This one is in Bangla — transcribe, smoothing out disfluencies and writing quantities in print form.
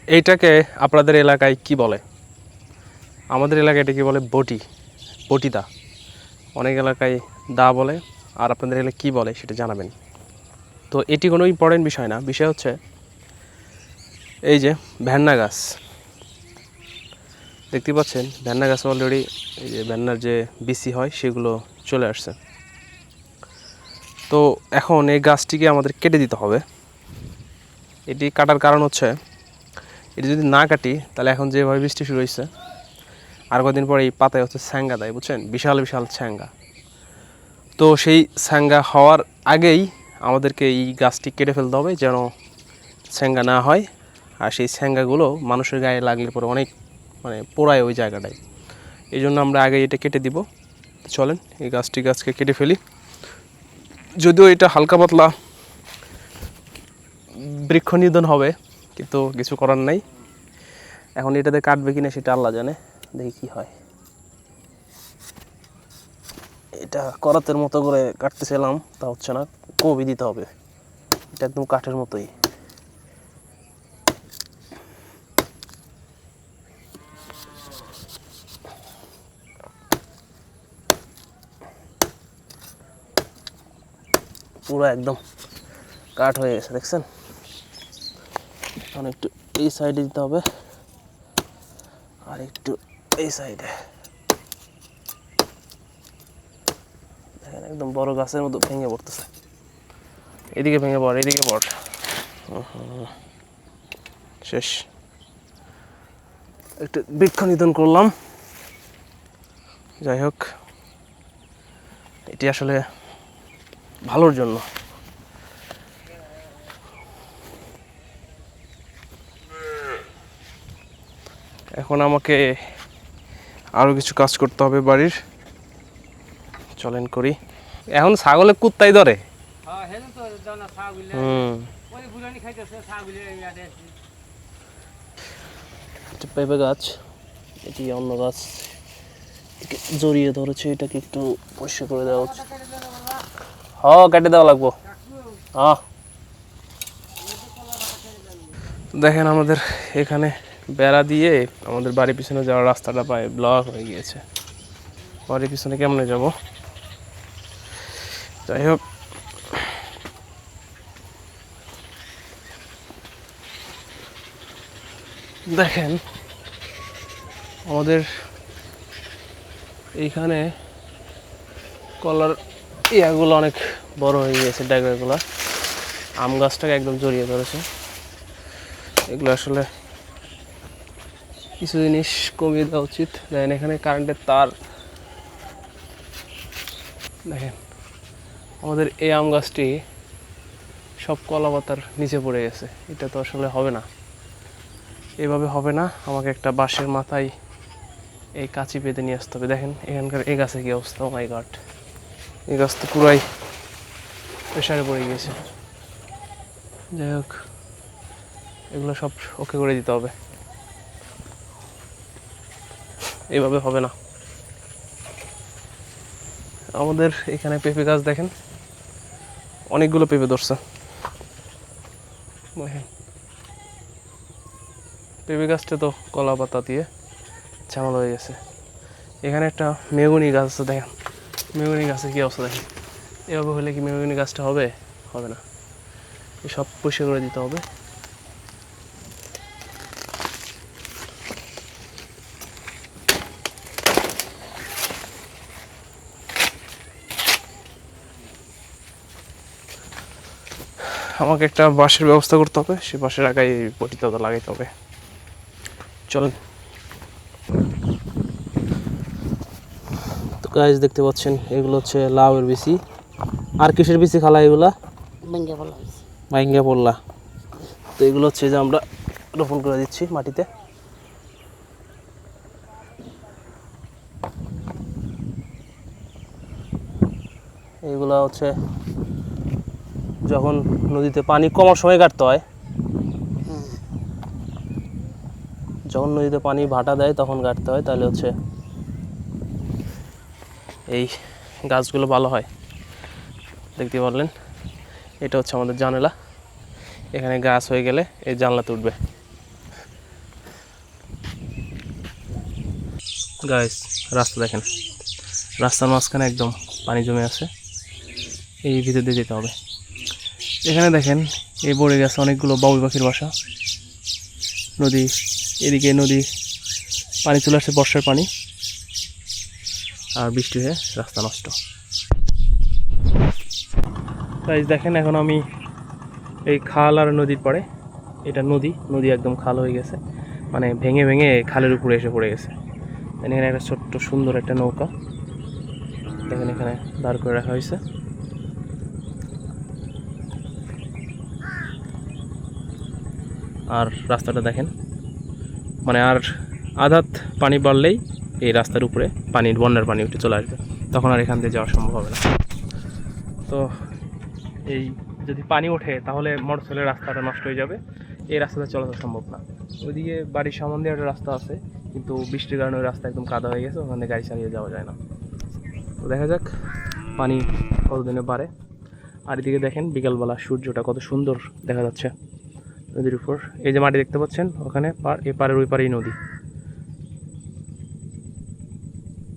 এইটাকে আপনাদের এলাকায় কি বলে? আমাদের এলাকায় এটাকে বলে বটিদা। অনেক এলাকায় দা বলে, আর আপনাদের এলাকায় কী বলে সেটা জানাবেন। তো এটি কোনো ইম্পর্টেন্ট বিষয় না, বিষয় হচ্ছে এই যে ভ্যান্না গাছ দেখতে পাচ্ছেন, ভ্যান্না গাছ অলরেডি এই যে ভ্যান্নার যে বিসি হয় সেগুলো চলে আসছে। তো এখন এই গাছটিকে আমাদের কেটে দিতে হবে। এটি কাটার কারণ হচ্ছে, এটি যদি না কাটি তাহলে এখন যেভাবে বৃষ্টি শুরু হয়েছে, আর কদিন পরে এই পাতায় হচ্ছে ছ্যাঙ্গা দেয়, বুঝছেন, বিশাল বিশাল ছ্যাঙ্গা। তো সেই ছ্যাঙ্গা হওয়ার আগেই আমাদেরকে এই গাছটি কেটে ফেলতে হবে, যেন ছ্যাঙ্গা না হয়। আর সেই ছ্যাঙ্গাগুলো মানুষের গায়ে লাগলে পরে অনেক পোড়ায় ওই জায়গাটায়। এই জন্য আমরা আগে এটা কেটে দিব। চলেন এই গাছকে কেটে ফেলি। যদিও এটা হালকা পাতলা বৃক্ষ নিধন হবে, কিন্তু কিছু করার নাই। এখন এটাতে কাটবে কিনা সেটা আল্লাহ জানে, দেখি কি হয়। এটা করাতের মতো করে কাটতেছিলাম, তা হচ্ছে না, কবি দিতে হবে। এটা একদম কাঠের মতোই। পুরো একদম কাঠ হয়ে গেছে, দেখছেন। এখন একটু এই সাইডে দিতে হবে, আর একটু এই সাইডে। দেখেন একদম বড় গাছের মতো ভেঙে পড়তেছে। এদিকে ভেঙে পড়, এদিকে পড়। শেষ। একটু বৃক্ষ নিধন করলাম। যাই হোক, এটি আসলে ভালোর জন্য। এখন আমাকে আরও কিছু কাজ করতে হবে বাড়ির, চলেন করি। এখন ছাগলে কুত্তাই ধরে। পেঁপে গাছ, এটি অন্য গাছ জড়িয়ে ধরেছে, এটাকে একটু পরিষ্কার করে দেওয়া উচিত। কেটে দেওয়া লাগবো। দেখেন আমাদের এখানে বেড়া দিয়ে আমাদের বাড়ির পিছনে যাওয়ার রাস্তাটা প্রায় ব্লক হয়ে গিয়েছে। বাড়ির পিছনে কেমনে যাব? যাই হোক, দেখেন আমাদের এইখানে কলার ইয়াগুলো অনেক বড় হয়ে গিয়েছে, ড্রাগনগুলো। আম গাছটাকে একদম জড়িয়ে ধরেছে। এগুলো আসলে কিছু জিনিস কমিয়ে দেওয়া উচিত। দেখেন এখানে কারেন্টের তার। দেখেন আমাদের এই আম গাছটি সব কলা পাতার নিচে পড়ে গেছে। এটা তো আসলে হবে না, এভাবে হবে না। আমাকে একটা বাঁশের মাথায় এই কাঁচি পেতে নিয়ে আসতে হবে। দেখেন এখানকার এই গাছে কি অবস্থা, ও মাই গড, এই গাছ তো পুরাই প্রেশারে পড়ে গিয়েছে। যাই হোক, এগুলো সব ওকে করে দিতে হবে, এইভাবে হবে না। আমাদের এখানে পেঁপে গাছ দেখেন, অনেকগুলো পেঁপে ধরছে। পেঁপে গাছটা তো কলা পাতা দিয়ে ঝামেলা হয়ে গেছে। এখানে একটা মেগুনি গাছ আছে, দেখেন মেগুনি গাছে কি অবস্থা। দেখেন এভাবে হলে কি মেগুনি গাছটা হবে? হবে না। সব পরিষ্কার করে দিতে হবে। আমাকে একটা বাঁশের ব্যবস্থা করতে হবে, সে বাঁশের আগায় পটিতে লাগাইতে হবে। চলেন। তো গাছ দেখতে পাচ্ছেন, এগুলো হচ্ছে লাউয়ের বিচি। আর কিসের বিচি খালা? এগুলা ভাইঙ্গা পড়লা। তো এগুলো হচ্ছে যে আমরা রোপণ করে দিচ্ছি মাটিতে। এগুলা হচ্ছে যখন নদীতে পানি কমার সময় কাটতে হয়, যখন নদীতে পানি ভাটা দেয় তখন কাটতে হয়, তাহলে হচ্ছে এই গাছগুলো ভালো হয়। দেখতে পারলেন, এটা হচ্ছে আমাদের জানালা। এখানে গাছ হয়ে গেলে এই জানলাতে উঠবে। গাইস রাস্তা দেখেন, রাস্তার মাঝখানে একদম পানি জমে আছে, এই ভিতর দিয়ে যেতে হবে। এখানে দেখেন এই বড়ে গেছে অনেকগুলো বাবুই পাখির বাসা। নদী, এদিকে নদী পানি চলে আসছে, বর্ষার পানি, আর বৃষ্টি হয়ে রাস্তা নষ্ট। তাই দেখেন এখন আমি এই খাল আর নদীর পরে, এটা নদী, নদী একদম খাল হয়ে গেছে, মানে ভেঙে ভেঙে খালের উপরে এসে পড়ে গেছে। এখানে একটা ছোট্ট সুন্দর একটা নৌকা দেখেন এখানে দাঁড় করে রাখা হয়েছে। আর রাস্তাটা দেখেন, মানে আর আধাত পানি বাড়লেই এই রাস্তার উপরে পানির বন্যার পানি উঠে চলে আসবে, তখন আর এখান দিয়ে যাওয়া সম্ভব হবে না। তো এই যদি পানি ওঠে তাহলে মোটরসাইকেলের রাস্তাটা নষ্ট হয়ে যাবে, এই রাস্তাটা চলাচল সম্ভব না। ওইদিকে বাড়ির সামনে দিয়ে একটা রাস্তা আছে, কিন্তু বৃষ্টির কারণে ওই রাস্তা একদম কাদা হয়ে গেছে, ওখানে গাড়ি চালিয়ে যাওয়া যায় না। তো দেখা যাক পানি কতদিনে বাড়ে। আর এদিকে দেখেন বিকালবেলা সূর্যটা কত সুন্দর দেখা যাচ্ছে নদীর উপর। এই যে মাটি দেখতে পাচ্ছেন ওখানে, এপারের ওই পারেই নদী।